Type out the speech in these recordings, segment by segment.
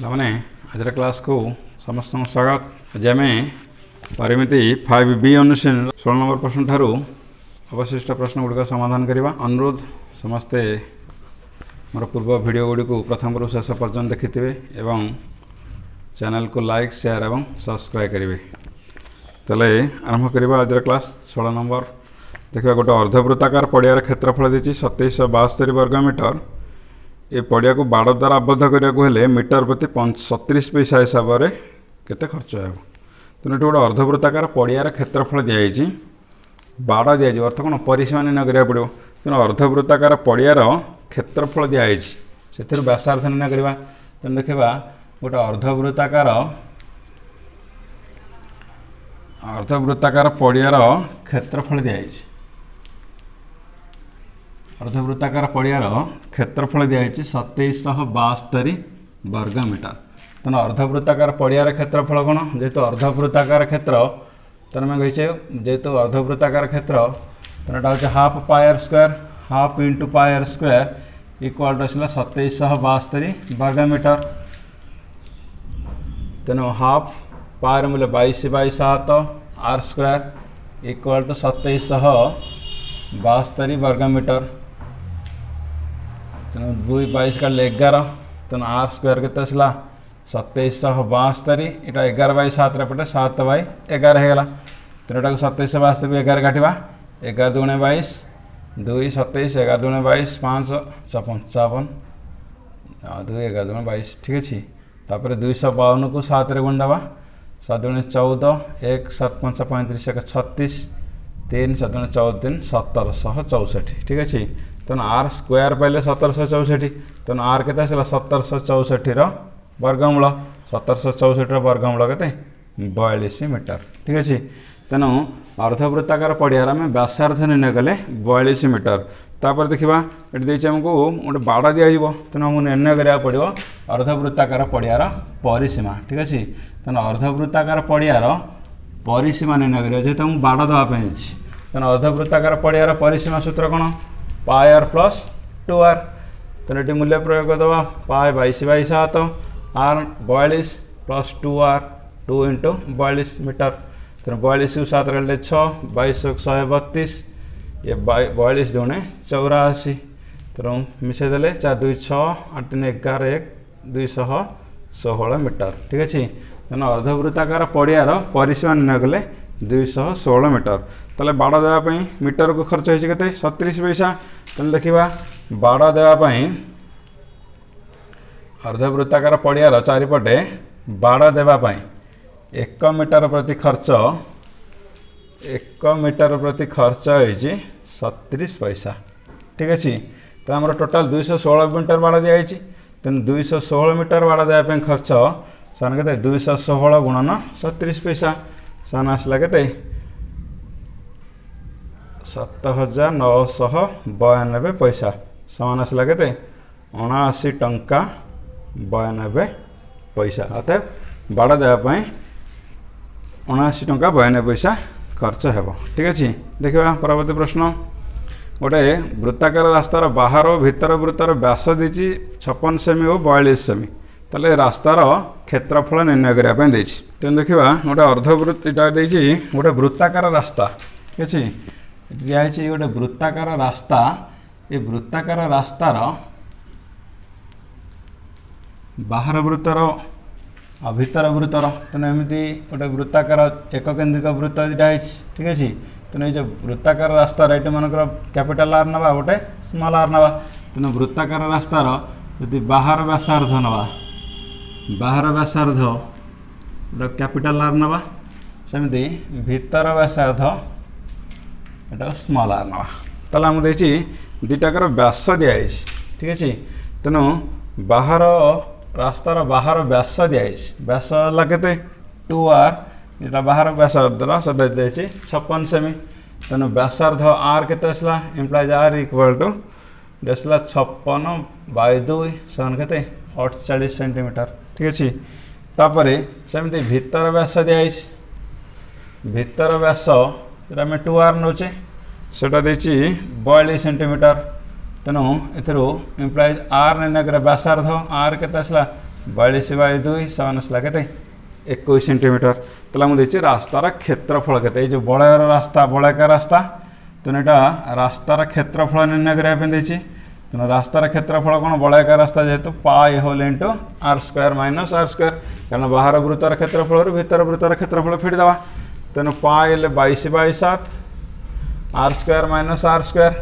मैंने आज क्लास को समस्त स्वागत। आज आम परिमिति 5B अनुच्छेद 16 नंबर प्रश्न ठारू अवशिष्ट प्रश्न गुड़िक समाधान करवा। अनुरोध समस्ते मोर पूर्व वीडियो गुड़ी को प्रथम रू शेष पर्यटन देखिथे एवं चैनल को लाइक शेयर एवं सब्सक्राइब करेंगे। तेल आरंभ करवा आज क्लास 16 नंबर। देखा गोटे अर्धवृत्ताकार पड़ियार क्षेत्रफल देती 2772 वर्गमीटर। ये पड़िया को बाड़ द्वारा आबद्ध करने मीटर प्रति 37 पैसा हिसाब से केते खर्च हो। तेणु गोटे अर्धवृत्ताकार पड़ियार क्षेत्रफल दिखाई बाड़ दि अर्थ कौन परिसीमा निर्णय करा पड़ो। तेणु अर्धवृत्ताकार पड़ियार क्षेत्रफल दिखाई से व्यासार्थ निर्णय करवा। तेणु देखा गोटे अर्धवृत्ताकार पड़ियार क्षेत्रफल दिखाई अर्धवृत्ताकार पड़ियार क्षेत्रफल दिखाई 2772 वर्गमीटर। तेना अर्धवृत्ताकार पड़ियार क्षेत्रफल कौन जेहेतु अर्धवृत्ताकार क्षेत्र तेना मैं कही जेहेतु अर्धवृत्ताकार क्षेत्र तेना हूँ half pi r square half into pi r square equal to आसला 2772 वर्गमीटर। तेणु हाफ पायर मूल्य 22/7 आर स्क्वायर इक्वाल टू 2772 वर्गमीटर। तेणु 2 का 11 तेणु आर स्क्वायर के 2772 यहाँ 11/7 पटे 7/11 होगा। तेणु यहाँ 2772 को 11 काटा 11 दूणे 22 2 27 11 दूणे 22 5 55 2 11 दूणे 22 ठीक अच्छे। तापर 252 को 7 रे गुण दबा 7 दूणे 14 1 7 5 35 1 36 3 7 दूणे 14 3 1764 ठीक अच्छे। तेना आर स्क्वायर पाइले 1764 तेना आर के 1764 वर्गमूल 1764 वर्गमूल के 42 मीटर ठीक अच्छे। तेणु अर्धवृत्ताकार पड़ियार आम व्यासार्थ निर्णय कले 42 मीटर। तापर देखा ये आमको गोटे बाड़ दि तेणु आमको निर्णय करा पड़ो अर्धवृत्ताकार पड़ियार परिसीमा ठीक अच्छे। तेना अर्धवृत्ताकार पड़ियार परिसीमा निर्णय करा जेहेतु आमको बाड़ देवाई तेना अर्धवृत्ताकार पड़ियार परिसीमा सूत्र कौन पाई आर प्लस 2r। तेना ये मूल्य प्रयोग करदे pi 22/7 r 42 plus 2r 2 into 42 metre. तेना 42 को 7 गले 6 22 132 ये 42 दूणे 84 तेणु मिसे देले 4 2 6 8 3 11 1 216 मीटर ठीक अच्छे। तेना अर्धवृत्ताकार पड़ियार परिसीमा निर्णय कले 216 मीटर। ताले बाड़ देवाई मीटर को खर्च होती 37 पैसा। तेना देखा बाड़ देवाई अर्धवृत्ताकार पड़ियार चारिपटे बाड़ देवाई 1 मीटर प्रति खर्च 1 मीटर प्रति खर्च होती 37 पैसा ठीक अच्छे। तो आम टोटाल 216 मीटर बाड़ दिखाई तेणु 216 मीटर बाड़ देवाई खर्च सान के 216 गुणन 37 पैसा सान आसला के 7992 पैसा सामान आसला के 79 टंका 92 पैसा। अतएव बाड़ देवाई 79 टंका 92 पैसा खर्च हो ठीक अच्छे। देखा परवर्ती प्रश्न गोटे वृत्ताकार रास्तार बाहर और भीतर वृत्तर व्यास देती 56 सेमी और 42 सेमी। ताले रास्तार क्षेत्रफल निर्णय करने तेणु देखा गोटे अर्धवृत्त गोटे वृत्ताकार रास्ता ठीक अच्छे दिखाई गोटे वृत्ताकार रास्ता। ये वृत्ताकार रास्तार बाहर वृत्तर भीतर वृत्तर तेणु एमती गोटे वृत्ताकार एक केन्द्रिक वृत्त दुटा ठीक अच्छे। तेणु ये वृत्ताकार रास्तार ये मानक कैपिटाल आर नवा गोटे स्मॉल आर नवा। तेणु वृत्ताकार रास्तार यदि बाहर व्यासार्ध नवा बाहर व्यासार्ध गोटे कैपिटाल आर नवा सेमती भीतर व्यासार्ध एटा स्मॉल आर नवा। ताला हम देखी दुटाकर व्यास दिखाई ठीक अच्छे। तेणु बाहर रास्तार बाहर व्यास दिखाई व्यास लगे 2r यहाँ बाहर व्यासार्धर सदा दी 56 सेमी। तेणु व्यासार्ध आर के इम्प्लाइज आर इक्वल टू आसला 56/2 सन के 48 सेंटीमीटर ठीक अच्छे। तापर सेमती भीतर व्यास दिखाई भीतर व्यास आम 2r नौचे से 42 सेंटीमीटर। तेणु एम्प्लाइज आर निर्णय कर व्यासार्ध आर के 42 बाय 2 समान आसला के 21 सेंटीमीटर। ताला मु देछि रास्तार क्षेत्रफल केते जो बड़ाकार रास्ता तेणु यहाँ रास्तार क्षेत्रफल निर्णय करने तेणु रास्तार क्षेत्रफल कौन बड़ाकार रास्ता जेहेतु pi whole into are square minus are square कारण बाहर वृत्तर क्षेत्रफल भीतर वृत्तर क्षेत्रफल फेड़देवा तेणु pi 22 by 7 are square minus are square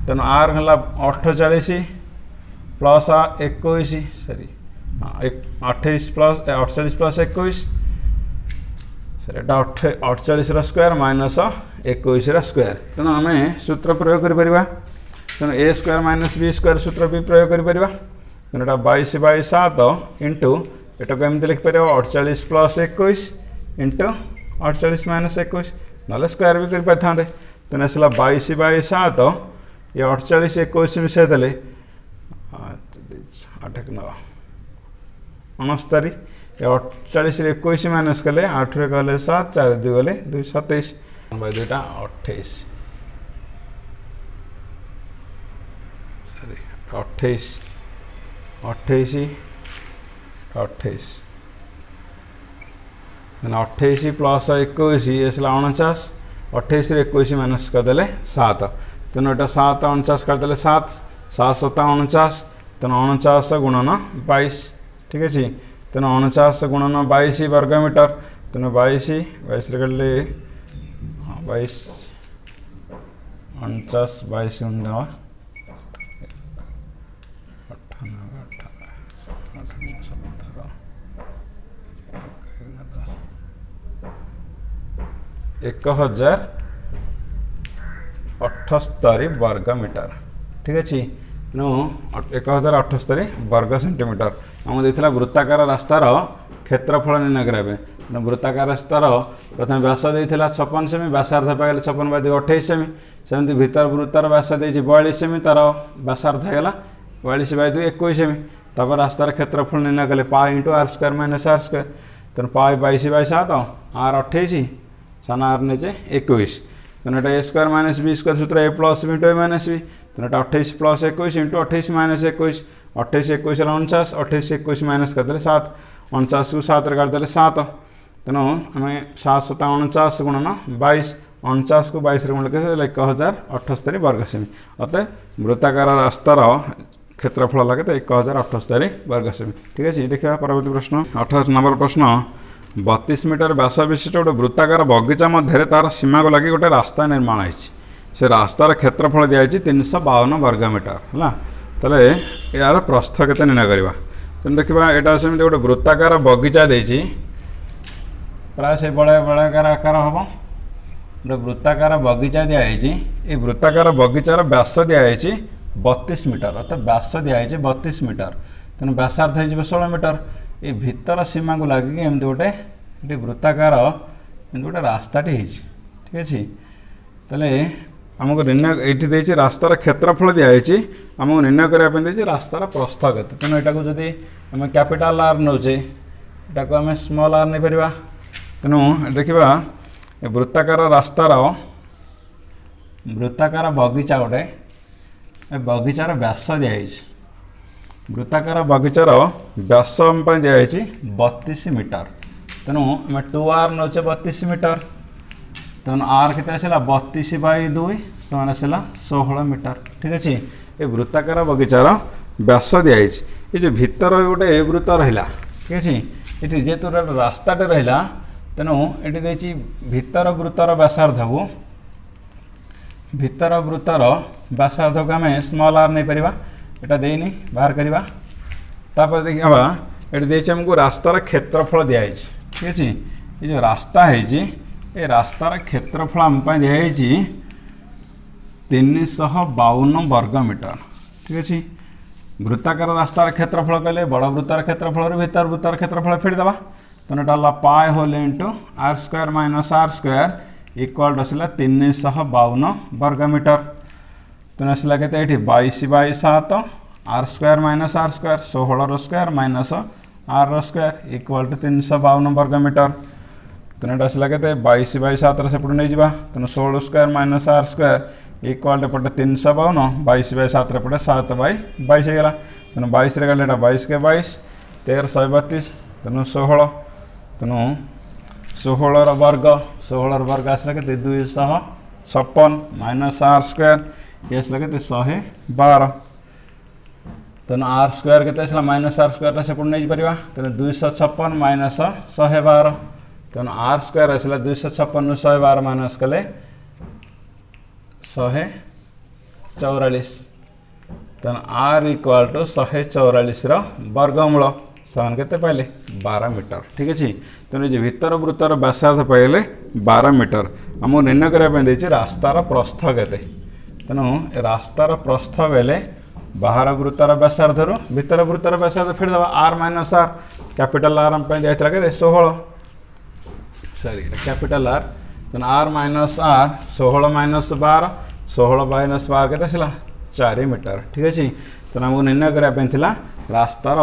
तेणु आर है 48 प्लस 21 सरी 28 प्लस 48 प्लस 21 सर 48 स्क्वायर माइनस 21 स्क्वायर तेणु आम सूत्र प्रयोग कर तेणु A square minus B square सूत्र भी प्रयोग कर तेणु 22 बाय 7 इंटू एटा को एमती लिखिपर 48 प्लस 21 इंटू 48 माइनस 21 ना स्क्वायर भी कर पारे तेणु आसला 22 बाय 7 ये 48 21 मिसाई देले 8 ना 69 48 21 माइनस कले 8 रे गले 7 4 2 गले 2 27 बाय 2 28 सॉरी 28 28 28 28 प्लस 21 इसला 49 28 रे 21 माइनस करदेले 7 तेणु एटा 7 49 करदेले 7 7 7 49 तेणु 49 गुणन 22 ठीक अच्छे तेणु 49 गुणन 22 वर्ग मीटर तेणु 22 कले 22 49 22 गुणा 1078 वर्ग मीटर ठीक अच्छे तेणु 1078 वर्ग सेंटीमीटर आम देता वृत्ताकार रास्तार क्षेत्रफल निर्णय कराए तेणु वृत्ताकार रास्तार प्रथम व्यास देता 56 सेमी व्यासार्ध पाइले 56 बाय 28 सेमी सेमती भीतर वृत्तार व्यास दे 42 सेमी तार व्यासार्ध होगा 42 बाय 2 21 सेमी तापर रास्तार क्षेत्रफल निर्णय कले pi into are square minus are square तेणु पाई 22 बाय 7 आर 28 सान आर नेचे 21 तेणु A square minus B square सूत्र ए plus B into A minus B तेणु 28 प्लस 21 इंटू 28 माइनस 21 28 21 49 28 21 माइनस करदे 7 49 को 7 करदे 7 तेणु आम 7 7 49 गुणन 22 49 को 22 गुण लिखे 1078 वर्ग सेमी अतः वृत्ताकार रास्तार क्षेत्रफल लगे तो 1078 वर्ग सेमी ठीक है। देखिए परवर्ती प्रश्न 18 नंबर प्रश्न 32 मीटर व्यास विशिष्ट गोटे वृत्ताकार बगीचा मध्य तार सीमा को लगे गोटे रास्ता निर्माण से रास्तार क्षेत्रफल दिखाई 352 वर्ग मीटर है तेल यार प्रस्थ के निर्णय करवा तेनाली देखा यहाँ सेमती गोटे वृत्ताकार बगीचा देती प्राय से बड़ाकार आकार हम गोटे वृत्ताकार बगीचा दिखाई ये वृत्ताकार बगीचार व्यास दिखाई 32 मीटर अर्थात व्यास दिखाई 32 मीटर तेणु व्यासार्थ हो 16 मीटर ये भीतर सीमा को लगे एमती गोटे वृत्ताकार गोटे रास्ताटी ठीक अच्छे तेल आमको निर्णय ये रास्तार क्षेत्रफल दिखाई आमको निर्णय करने रास्तार प्रस्थ के तेणु यहाँ जदि आम कैपिटाल आर नौचे यहाँ को आम स्मॉल आर नहीं पार तेणु देखा वृत्ताकार रास्तार वृत्ताकार बगीचा गोटे बगीचार व्यास दिखाई वृत्ताकार बगीचार व्यास दिखाई 32 मीटर तेणु आम 2r नौचे 32 मीटर तेणु आर के आसला 32 बाय 2 समान आसला 16 मीटर ठीक अच्छे ये वृत्ताकार बगीचार व्यास दिखाई ये जो भीतर गोटे वृत्त रहा ठीक अच्छे ये जेहेतु रास्ताटे रहा तेणु ये भीतर वृत्तर व्यासार्ध को भीतर वृत्तर व्यासार्ध को आम स्मॉल आर नहीं पार यहाँ देनी बाहर करवा तापर देखा ये देखिए आमको रास्तार क्षेत्रफल दिखाई ठीक अच्छे ये जो रास्ता है रास्तार क्षेत्रफल आम दिखाई 352 वर्ग मीटर ठीक अच्छे वृत्ताकार रास्तार क्षेत्रफल कहले बड़ वृत्तार क्षेत्रफल भीतर वृत्तार क्षेत्रफल फेड़देवा तेणु यहाँ पाए whole into are square minus are square equal to आसला 352 वर्ग मीटर तेणु आसला के 22 by 7 are square minus are square 16 square minus are square equal to 352 वर्ग मीटर तेणु यहाँ आसला के 22 बाय 7 सेपटे नहीं जावा तेणु 16 square minus are square equal to पटे 352 22 बाय 7 पटे 7 बाय 22 होगा तेणु 22 गले 22 के 22 13 132 तेणु 16 तेणु 16 वर्ग 16 वर्ग आसला के 256 माइनस आर स्क्वायर ये आसला के 112 तेणु आर स्क्वायर के आसला माइनस आर स्क्वायर से नहीं पार तेणु 256 माइनस 112 तेणु आर स्क्वायर आसला 256 112 माइनस कले 144 तेणु आर इक्वाल टू 144 वर्गमूल सान के पाइले 12 मीटर ठीक अच्छे तेणु ये भितर वृत्तर व्यासार्ध पाइले 12 मीटर आमको निर्णय करने रास्तार प्रस्थ के तेणु रास्तार प्रस्थ बेले बाहर वृत्तर व्यासार्ध रु भितर वृत्तर व्यासार्ध फेर दबा r minus r capital R आम जाता के 16 सॉरी कैपिटल आर तेणु are minus r 16 minus 12 16 minus 12 के 4 मीटर ठीक अच्छे तेणु आमको निर्णय करने रास्तार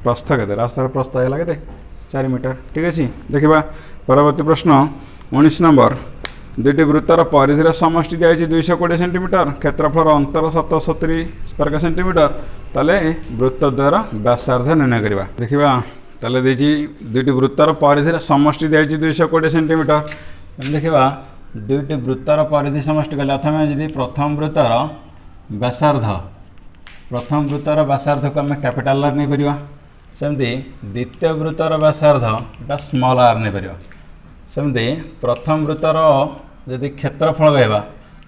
प्रस्थ के रास्तार प्रस्थ है के 4 मीटर ठीक अच्छे देखा परवर्ती प्रश्न 19 नंबर दुईटी वृत्तर परिधि समष्टि दी 220 सेंटीमीटर क्षेत्रफल अंतर 77 वर्ग सेंटीमीटर ताले वृत्त द्वारा व्यासार्ध निर्णय करवा देखा ताले दुईटी वृत्तर परिधि समष्टि दी 220 सेंटीमीटर देखा दुईटी वृत्तर परिधि समष्टि कले अथवा यदि प्रथम वृत्तर व्यासार्ध को आम कैपिटल आर नहीं पार सेमती द्वितीय वृत्तर व्यासार्ध एटा स्मॉल आर नहीं पार सेमती प्रथम वृत्तर यदि क्षेत्रफल कहवा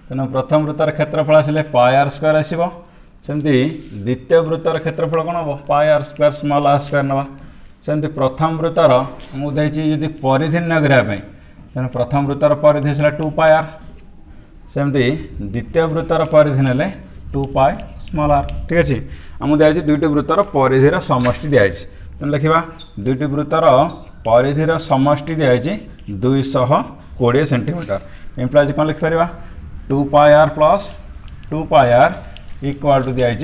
तेणु प्रथम वृत्तर क्षेत्रफल आसिले पाई आर स्क्वायर आसो सेमती द्वितीय वृत्तर क्षेत्रफल कौन हम pi R square small R square नवा सेमती प्रथम वृत्तर आमको देखिए परिधि निर्णय करने तेणु प्रथम वृत्तर परिधि आसला 2 पाई आर सेमती द्वितीय वृत्तर परिधि ने 2 पाई स्मॉल आर ठीक अच्छे आमको दिखाई दुईटी वृत्तर परिधिर समष्टि दिखाई तेणु लिखा दुईटी वृत्तर परिधिर समष्टि दिखाई 220 सेंटीमीटर इम्प्लाइज कौन लिखिपर 2 pi R plus 2 pi R equal to दिखाई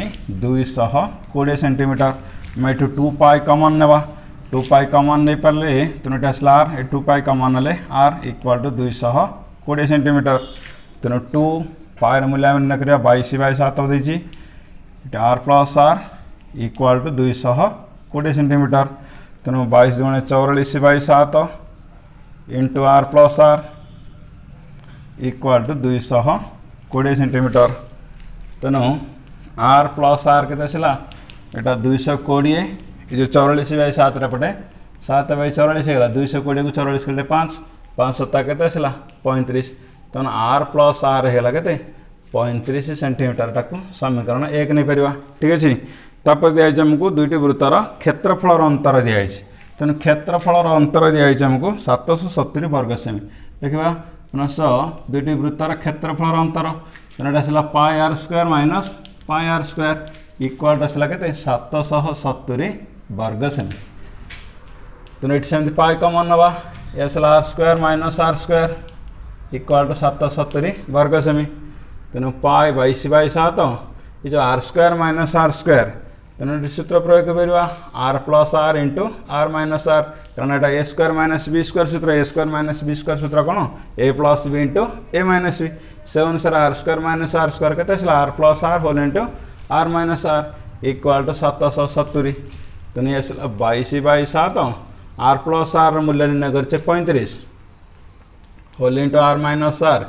220 सेंटीमीटर मैं 2 पाई कमन नेबा 2 पाई कमन नहीं पारे तेणु ये आसला आर 2 पाई कमन ने आर इक्वाल टू 220 सेंटीमीटर तेणु 2 पाई मूल्य निर्णय करवा 22/7 देती r plus r equal to 220 centimetre तेणु 22 × 44/7 into r plus r equal to 220 centimetre तेणु आर प्लस आर के यहाँ 220 ये जो 44/7 पटे 7/44 है 220 को 44 कले 5 5 7 के 35 तेणु आर प्लस आर है के 35 सेंटीमीटर टाक समीकरण 1 नहीं पार ठीक अच्छे तापर दिखाई आमको दुईटी वृत्तर क्षेत्रफल अंतर दिखाई तेणु क्षेत्रफल अंतर दिखाई आमको 770 वर्ग सेमी देखा पुनः दुईटी वृत्तर क्षेत्रफल अंतर तेणु आसला pi R square minus pi R square equal to आसला के 770 वर्ग सेमी तेणु ये सेमती पाई कमन नवा ये आसला R square minus are square equal to 770 वर्ग सेमी तेणु पाई 22/7 ये जो R square minus are square तेणु सूत्र प्रयोग कर R plus R into are minus R कारण यहाँ A square minus B square सूत्र A square minus B square सूत्र कौन A plus B into A minus B से अनुसार R square minus are square के R plus R whole into are minus r equal to 770 तेणु ये 22/7 are plus are मूल्य निर्णय कर 35 whole into are minus r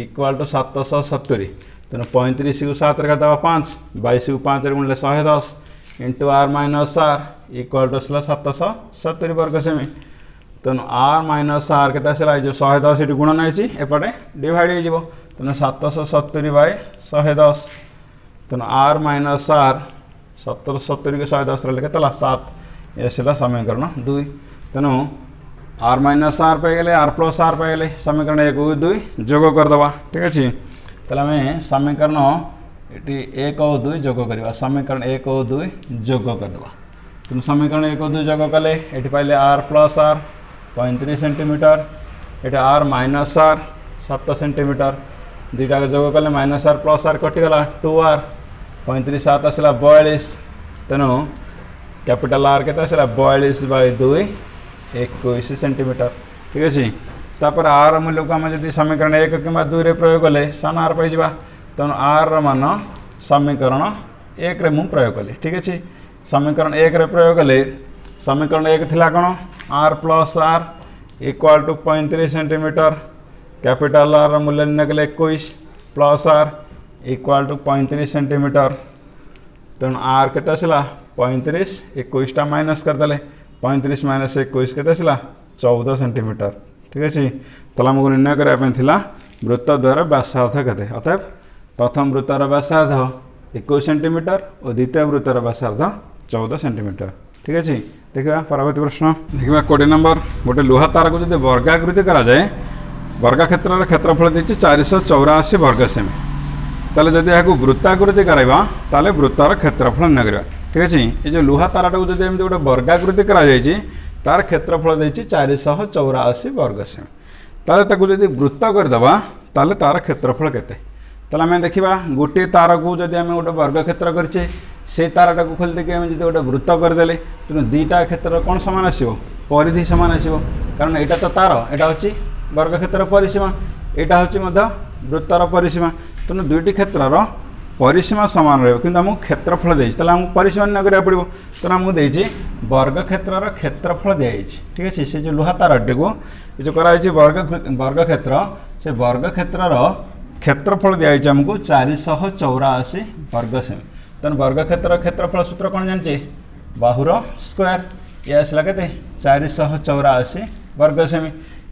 equal to 770 तेणु 35 को 7 का 5 22 को 5 गुणिले 110 into are minus r equal to 770 वर्ग सेमी तेणु आर माइनस आर के जो 110 ये गुणन एपटे डिवाइड हो तेणु 770/110 तेणु आर माइनस आर 770 के 110 के 7 ये समीकरण 2 तेणु आर माइनस आर पाइगले आर प्लस आर पाइगले समीकरण 1 को 2 जोग करदे ठीक अच्छे तेल आम समीकरण ये 1 और 2 जोग करवा समीकरण 1 और 2 जोग करदे तेणु समीकरण 1 और 2 जोग कले ये पाइले आर प्लस आर 35 सेंटीमीटर ये आर माइनस आर 7 सेंटीमीटर दुईटा जोग कले माइनस आर प्लस आर कटिगला 2 आर 35 7 आसला 42 तेणु कैपिटल आर के 42/2 21 सेंटीमीटर ठीक अच्छे तापर आर मूल्य को आम जब समीकरण 1 कि 2 रे प्रयोग कले सान आर पाई तेणु आर मान समीकरण 1 रे मु प्रयोग कली ठीक अच्छे समीकरण 1 रे प्रयोग कले समीकरण 1 थिला कोन r plus r equal to 35 centimetre capital R मूल्य निर्णय 21 plus r equal to 35 centimetre तेणु r केते आसला 35 21 टा माइनस करदेले 35 माइनस 21 केते आसला 14 सेंटीमीटर ठीक अच्छे तो आमको निर्णय कराया वृत्त द्वारा व्यासार्ध केते अतएव प्रथम वृत्तर व्यासार्ध 21 सेंटीमीटर और द्वितीय वृत्तर व्यासार्ध 14 सेंटीमीटर ठीक अच्छे देखा परवर्ती प्रश्न देखा 20 नंबर गोटे लुहा तार को जब वर्गाकृति करा जाए वर्ग क्षेत्र क्षेत्रफल देती 484 वर्ग सेमी ताले जदि यहाँ वृत्ताकृति कराइबा ताले वृत्तर क्षेत्रफल निर्णय करा ठीक अच्छे ये जो लुहा तारा को जब एमती गोटे वर्गाकृति करा जायछि तार क्षेत्रफल देती 484 वर्ग सेमी ताले ताकू जदि वृत्त करदेबा ताले तार क्षेत्रफल केते ताले आम देखा गोटे तार को जब आम गोटे वर्ग क्षेत्र करें से तारटा को खोल देखिए जो गोटे वृत्त करदे तेणु दुईटा क्षेत्र कौन सामान आसो परिधि सामान आसो कारण यहाँ तो तार यहाँ हूँ वर्ग क्षेत्र परिसीमा यहाँ हूँ वृत्तर परिसीमा तेणु दुईटी क्षेत्रर परिसीमा सामान रही आमको क्षेत्रफल देती आमको परिसीमा निर्णय करा पड़ो तेणु आमको देती वर्ग क्षेत्रर क्षेत्रफल दिखाई ठीक अच्छे से जो लुहा तारटी को जो कराई वर्ग क्षेत्र से वर्ग क्षेत्रर क्षेत्रफल दिखाई आमको 484 वर्ग सेमी तेणु वर्ग क्षेत्र क्षेत्रफल सूत्र कौन जाने बाहुर स्क्वायर ये आसला के 484 वर्ग सेमी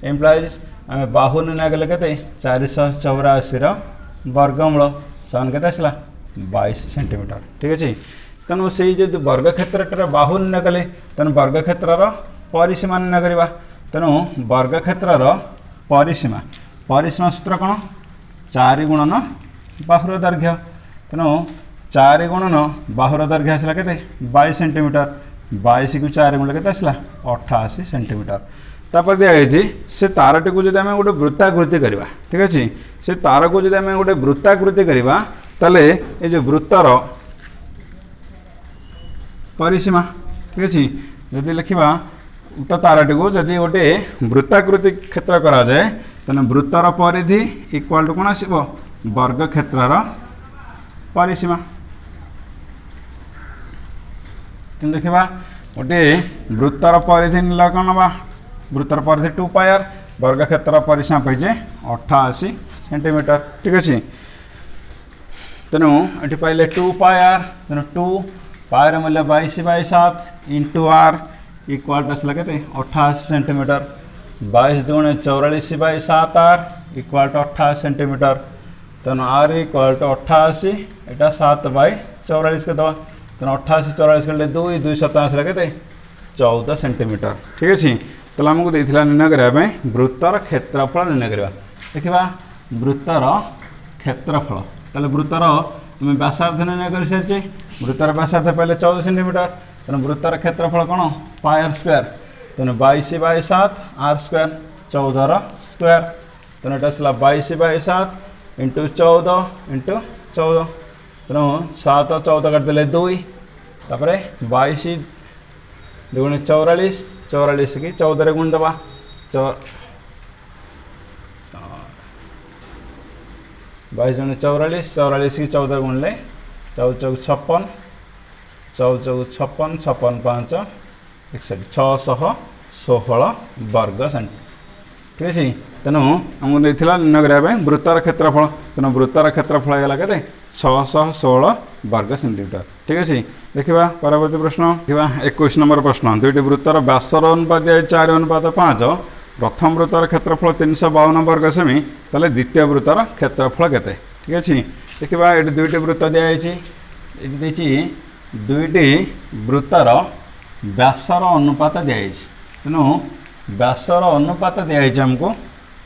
एम्प्लाइज आम बाहु निर्णय कले के 484 वर्गमूल सन के आसला 22 सेंटीमीटर ठीक अच्छे तेणु से जो वर्ग क्षेत्र बाहु निर्णय कले तेणु वर्ग क्षेत्रर परिसीमा निर्णय करवा तेणु वर्ग क्षेत्रर परिसीमा परिसीमा सूत्र कौन 4 गुणन बाहुर दैर्घ्य तेणु 4 गुणन बाहुर दैर्घ्य आसला के 22 सेंटीमीटर 22 को 4 गुण के आसला 88 सेंटीमीटर तापर दिखाई से तारटी को जब आम गोटे वृत्ताकृति करवा ठीक अच्छे से तार को जब आम गोटे वृत्ताकृति करवा ताले ये जो वृत्तर परिसीमा ठीक अच्छे जदि लिखा उक्त तारटी को जदि गोटे वृत्ताकृति क्षेत्र करा जाए तेना वृत्तर परिधि इक्वाल टू कौन आसो वर्ग क्षेत्रर परिसीमा देखा गोटे वृत्तर परिधि नीला कौन ना वृत्तर परिधि 2 पायर वर्ग क्षेत्र परिसीमा पाइजे 88 सेंटीमीटर ठीक अच्छे तेणु ये पाइले 2 पायर तेणु 2 पायर मूल्य 22/7 इंटू आर इक्वाल टू आसला के 88 सेंटीमीटर 22 दूणे 44/7 आर इक्वाल टू 88 सेंटीमीटर तेणु आर इक्वाल टू 88 यहाँ 7/44 के दवा तेणु 88 44 के 2 2 7 आसला के 14 सेंटीमीटर ठीक अच्छे तो आमको देता निर्णय करने वृत्तर क्षेत्रफल निर्णय करवा देखा वृत्तर क्षेत्रफल ताले वृत्तर आम व्यासार्ध निर्णय कर सारी वृत्तर व्यासार्ध पहले 14 सेंटीमीटर तेणु वृत्तर क्षेत्रफल कौन पायर स्क्वायर तेणु 22/7 आर स्क्वायर 14 स्क्वायर तेणु यहाँ आसला 22/7 इंटू 14 इंटू 14 तेणु 7 14 काटिदेले 2 तापर 22 दुगुणे 44 44 की 14 गुण दबा 22 गुणे 44 44 की 14 गुण ले 14 चौक 56 14 56 56 5 61 616 वर्ग सेंटीमीटर ठीक अच्छे तेणु आमको नहीं निर्णय करने वृत्तर क्षेत्रफल तेणु वृत्तर क्षेत्रफल होगा के 616 वर्ग सेंटीमीटर ठीक अच्छे देखा परवर्ती प्रश्न देखा 21 नंबर प्रश्न दुईटी वृत्तर व्यासर अनुपात 4:5 प्रथम वृत्तर क्षेत्रफल 352 वर्ग सेमी ताले द्वितीय वृत्तर क्षेत्रफल केते ठीक अच्छे देखा ये दुईटी वृत्त दिखाई दुईटी वृत्तर व्यासर अनुपात दिखाई तेणु व्यासर अनुपात दिखाई आमको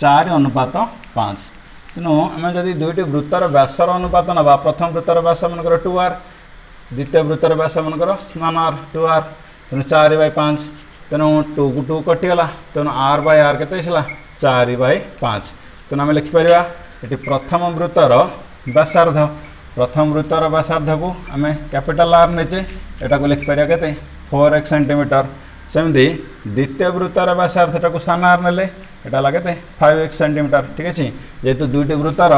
4:5 तेणु आम जदि दुईटी वृत्तर व्यासर अनुपात ना प्रथम वृत्तर व्यास मनकर 2r द्वितीय वृत्तर व्यास मनकर स्मॉल r 2r तेणु 4/5 तेणु 2 को 2 कटिगला तेणु r/r के 4/5 तेणु आम लिखिपर ये प्रथम वृत्तर व्यासार्ध प्रथम वृत्तर व्यासार्ध को आम कैपिटल R नेचे यहाँ को लिखिपर के 4x सेंटीमीटर सेमती द्वितीय वृत्तर व्यासार्धटा को सान r नेले यहाँ लगे 5x सेंटीमीटर ठीक अच्छे जेहेतु दुईटी वृत्तर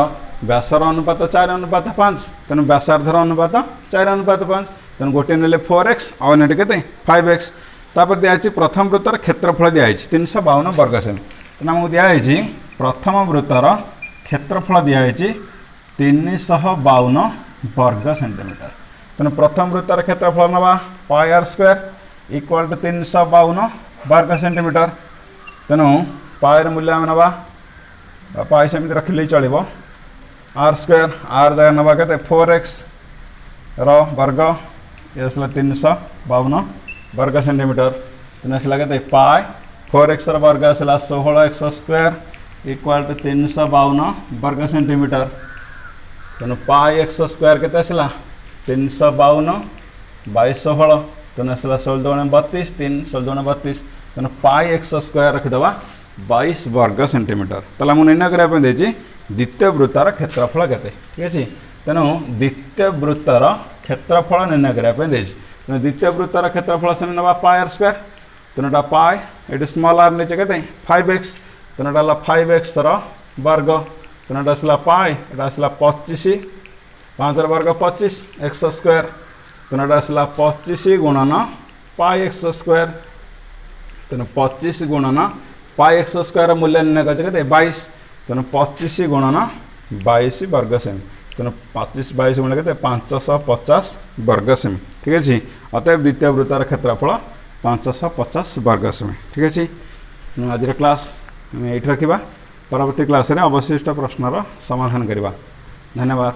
व्यासर अनुपात 4:5 तेणु व्यासार्धर अनुपात 4:5 तेणु गोटे नेले 4x आउ नेट के 5x तापर दिखाई प्रथम वृत्तर क्षेत्रफल दिखाई 352 वर्ग सेमी तेना आमको दिखाई प्रथम वृत्तर क्षेत्रफल दिखाई 352 वर्ग सेंटीमीटर तेना प्रथम वृत्तर क्षेत्रफल नवा पाई आर स्क्वायर इक्वल टू 352 वर्ग सेंटीमीटर तेणु पाई मूल्य आम नवा पाई सेमती रखिले चलो आर स्क्वायर आर जगह नवा के 4x वर्ग ये 352 वर्ग सेंटीमीटर तेना आसला के पाई 4x वर्ग आसला 16x स्क्वायर इक्वल टू 352 वर्ग सेंटीमीटर तेणु पाई एक्स स्क्वायर के 352 बाई 16 तेना आसला 16 32 3 16 32 तेना पाई एक्स स्क्वायर रखिदेवा 22 वर्ग सेंटीमीटर ताला मुझे निर्णय करने द्वितीय वृत्तर क्षेत्रफल केते ठीक है तेणु द्वितीय वृत्तर क्षेत्रफल निर्णय करने तेणु द्वितीय वृत्तर क्षेत्रफल से ना पाई आर स्क्वायर तेनाटा पाई ये स्मॉल आर नीचे के 5x तेनाटा 5x वर्ग तेनाटा आसला पाई एटा आसला 25 5 वर्ग 25 एक्स स्क्वायर तेनाटा आसला 25 गुणन पाई एक्स स्क्वायर तेणु 25 गुणन पाई एक्स स्क्वायर मूल्य निर्णय कर 22 तेणु 25 गुणन 22 वर्ग सेमी तेणु 25 22 गुण के 550 वर्ग सेमी ठीक है अतएव द्वितीय वृत्तर क्षेत्रफल 550 वर्ग सेमी ठीक है आज क्लास ये रखा परवर्ती क्लास रे अवशिष्ट प्रश्नर समाधान करवा धन्यवाद।